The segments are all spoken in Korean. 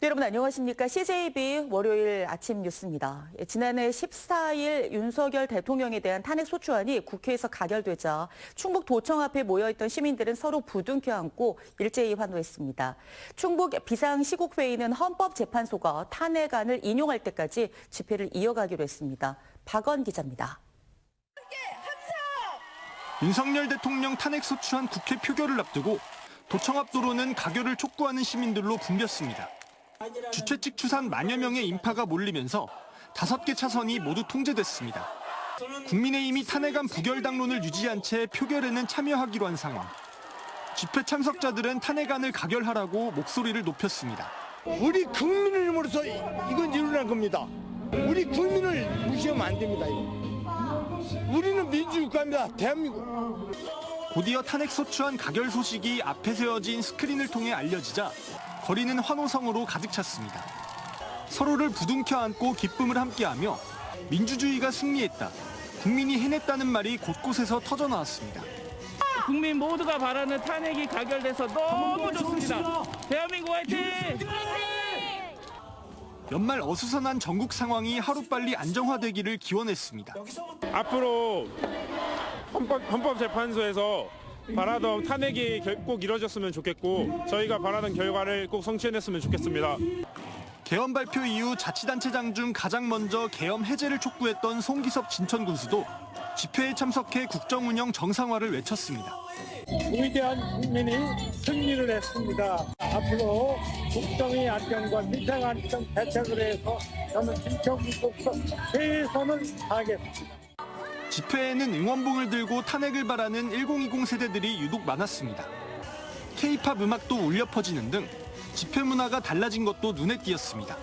네, 여러분 안녕하십니까? CJB 월요일 아침 뉴스입니다. 지난해 14일 윤석열 대통령에 대한 탄핵 소추안이 국회에서 가결되자 충북 도청 앞에 모여있던 시민들은 서로 부둥켜 안고 일제히 환호했습니다. 충북 비상시국회의는 헌법재판소가 탄핵안을 인용할 때까지 집회를 이어가기로 했습니다. 박원 기자입니다. 윤석열 대통령 탄핵 소추안 국회 표결을 앞두고 도청 앞 도로는 가결을 촉구하는 시민들로 붐볐습니다. 주최 측 추산 만여 명의 인파가 몰리면서 5개 차선이 모두 통제됐습니다. 국민의힘이 탄핵안 부결 당론을 유지한 채 표결에는 참여하기로 한 상황. 집회 참석자들은 탄핵안을 가결하라고 목소리를 높였습니다. 우리 국민을 위해서 이건 일어난 겁니다. 우리 국민을 무시하면 안 됩니다. 우리는 민주국가입니다. 대한민국. 곧이어 탄핵 소추안 가결 소식이 앞에 세워진 스크린을 통해 알려지자 거리는 환호성으로 가득 찼습니다. 서로를 부둥켜 안고 기쁨을 함께하며 민주주의가 승리했다, 국민이 해냈다는 말이 곳곳에서 터져나왔습니다. 국민 모두가 바라는 탄핵이 가결돼서 너무 좋습니다. 대한민국 화이팅! 연말 어수선한 전국 상황이 하루빨리 안정화되기를 기원했습니다. 앞으로 헌법재판소에서 바라던 탄핵이 꼭 이뤄졌으면 좋겠고 저희가 바라는 결과를 꼭 성취해냈으면 좋겠습니다. 계엄 발표 이후 자치단체장 중 가장 먼저 계엄 해제를 촉구했던 송기섭 진천군수도 집회에 참석해 국정운영 정상화를 외쳤습니다. 위대한 국민이 승리를 했습니다. 앞으로 국정의 안정과 민생 안정 대책을 해서 저는 진천군으로서 최선을 다하겠습니다. 집회에는 응원봉을 들고 탄핵을 바라는 1020 세대들이 유독 많았습니다. K-팝 음악도 울려 퍼지는 등 집회 문화가 달라진 것도 눈에 띄었습니다.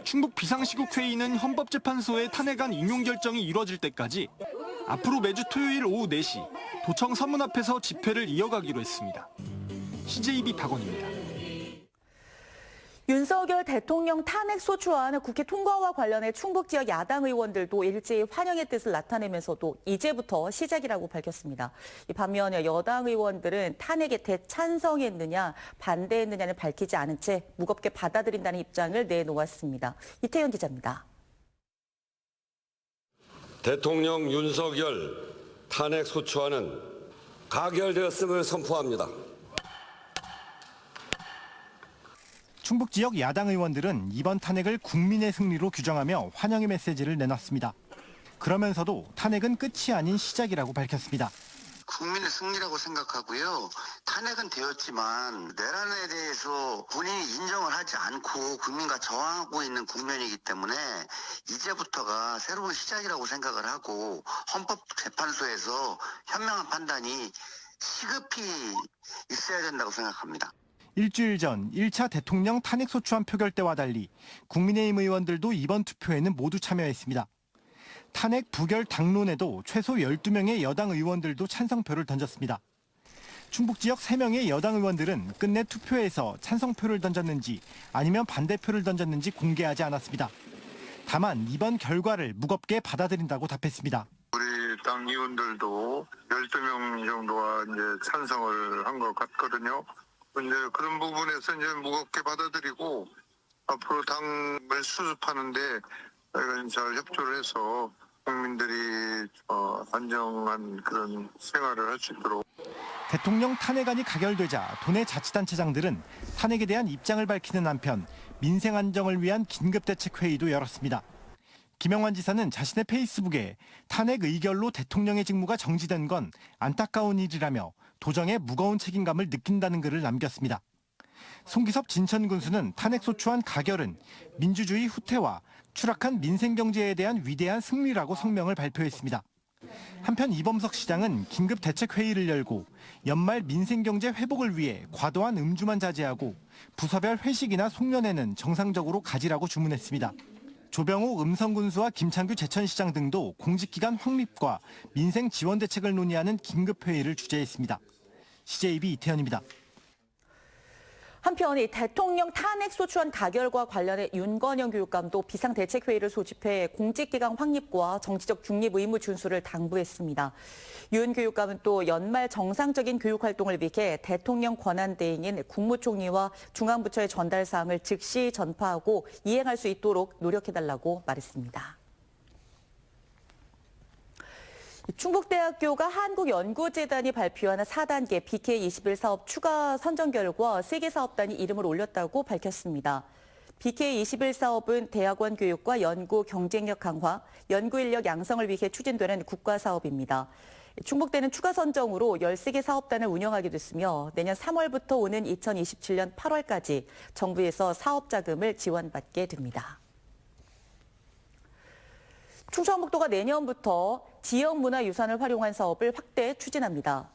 충북 비상시국회의는 헌법재판소의 탄핵안 인용 결정이 이뤄질 때까지 앞으로 매주 토요일 오후 4시 도청 서문 앞에서 집회를 이어가기로 했습니다. CJB 박원입니다. 윤석열 대통령 탄핵 소추안 국회 통과와 관련해 충북 지역 야당 의원들도 일제히 환영의 뜻을 나타내면서도 이제부터 시작이라고 밝혔습니다. 반면 여당 의원들은 탄핵에 대찬성했느냐 반대했느냐는 밝히지 않은 채 무겁게 받아들인다는 입장을 내놓았습니다. 이태현 기자입니다. 대통령 윤석열 탄핵 소추안은 가결되었음을 선포합니다. 충북 지역 야당 의원들은 이번 탄핵을 국민의 승리로 규정하며 환영의 메시지를 내놨습니다. 그러면서도 탄핵은 끝이 아닌 시작이라고 밝혔습니다. 국민의 승리라고 생각하고요. 탄핵은 되었지만 내란에 대해서 본인이 인정을 하지 않고 국민과 저항하고 있는 국면이기 때문에 이제부터가 새로운 시작이라고 생각을 하고 헌법재판소에서 현명한 판단이 시급히 있어야 된다고 생각합니다. 일주일 전 1차 대통령 탄핵 소추안 표결 때와 달리 국민의힘 의원들도 이번 투표에는 모두 참여했습니다. 탄핵 부결 당론에도 최소 12명의 여당 의원들도 찬성표를 던졌습니다. 충북 지역 3명의 여당 의원들은 끝내 투표에서 찬성표를 던졌는지 아니면 반대표를 던졌는지 공개하지 않았습니다. 다만 이번 결과를 무겁게 받아들인다고 답했습니다. 우리 당 의원들도 12명 정도가 이제 찬성을 한 것 같거든요. 이제 그런 부분에서 이제 무겁게 받아들이고 앞으로 당을 수습하는데 잘 협조를 해서 국민들이 안정한 그런 생활을 할 수 있도록. 대통령 탄핵안이 가결되자 도내 자치단체장들은 탄핵에 대한 입장을 밝히는 한편 민생 안정을 위한 긴급대책회의도 열었습니다. 김영환 지사는 자신의 페이스북에 탄핵 의결로 대통령의 직무가 정지된 건 안타까운 일이라며 도정의 무거운 책임감을 느낀다는 글을 남겼습니다. 송기섭 진천군수는 탄핵 소추안 가결은 민주주의 후퇴와 추락한 민생경제에 대한 위대한 승리라고 성명을 발표했습니다. 한편 이범석 시장은 긴급대책회의를 열고 연말 민생경제 회복을 위해 과도한 음주만 자제하고 부서별 회식이나 송년회는 정상적으로 가지라고 주문했습니다. 조병호 음성군수와 김창규 제천시장 등도 공직기간 확립과 민생 지원 대책을 논의하는 긴급회의를 주재했습니다. CJB 이태현입니다. 한편 이 대통령 탄핵 소추안 가결과 관련해 윤건영 교육감도 비상대책회의를 소집해 공직기강 확립과 정치적 중립 의무 준수를 당부했습니다. 윤 교육감은 또 연말 정상적인 교육활동을 위해 대통령 권한대행인 국무총리와 중앙부처의 전달 사항을 즉시 전파하고 이행할 수 있도록 노력해달라고 말했습니다. 충북대학교가 한국연구재단이 발표한 4단계 BK21 사업 추가 선정 결과 3개 사업단이 이름을 올렸다고 밝혔습니다. BK21 사업은 대학원 교육과 연구 경쟁력 강화, 연구 인력 양성을 위해 추진되는 국가 사업입니다. 충북대는 추가 선정으로 13개 사업단을 운영하게 됐으며 내년 3월부터 오는 2027년 8월까지 정부에서 사업 자금을 지원받게 됩니다. 충청북도가 내년부터 지역문화유산을 활용한 사업을 확대 추진합니다.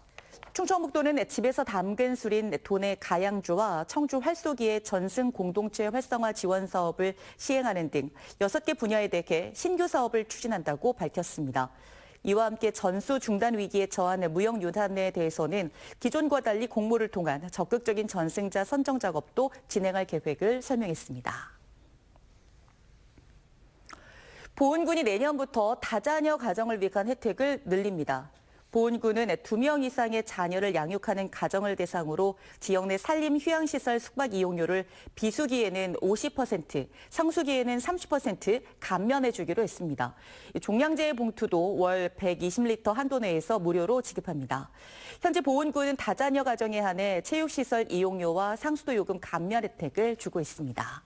충청북도는 집에서 담근 술인 도내 가양주와 청주 활쏘기의 전승 공동체 활성화 지원 사업을 시행하는 등 6개 분야에 대해 신규 사업을 추진한다고 밝혔습니다. 이와 함께 전수 중단 위기에 처한 무역유산에 대해서는 기존과 달리 공모를 통한 적극적인 전승자 선정 작업도 진행할 계획을 설명했습니다. 보훈군이 내년부터 다자녀 가정을 위한 혜택을 늘립니다. 보훈군은 2명 이상의 자녀를 양육하는 가정을 대상으로 지역 내 산림 휴양시설 숙박 이용료를 비수기에는 50%, 성수기에는 30% 감면해 주기로 했습니다. 종량제 봉투도 월 120리터 한도 내에서 무료로 지급합니다. 현재 보훈군은 다자녀 가정에 한해 체육시설 이용료와 상수도 요금 감면 혜택을 주고 있습니다.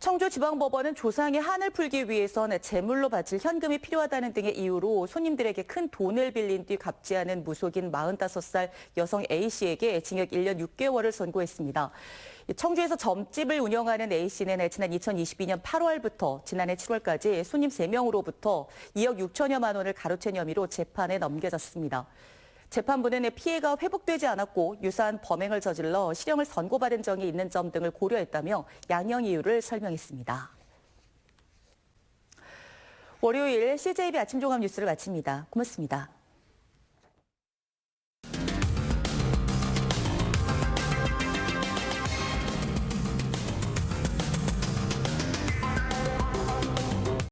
청주지방법원은 조상의 한을 풀기 위해선 제물로 바칠 현금이 필요하다는 등의 이유로 손님들에게 큰 돈을 빌린 뒤 갚지 않은 무속인 45살 여성 A씨에게 징역 1년 6개월을 선고했습니다. 청주에서 점집을 운영하는 A씨는 지난 2022년 8월부터 지난해 7월까지 손님 3명으로부터 2억 6천여만 원을 가로챈 혐의로 재판에 넘겨졌습니다. 재판부는 피해가 회복되지 않았고 유사한 범행을 저질러 실형을 선고받은 적이 있는 점 등을 고려했다며 양형 이유를 설명했습니다. 월요일 CJB 아침 종합 뉴스를 마칩니다. 고맙습니다.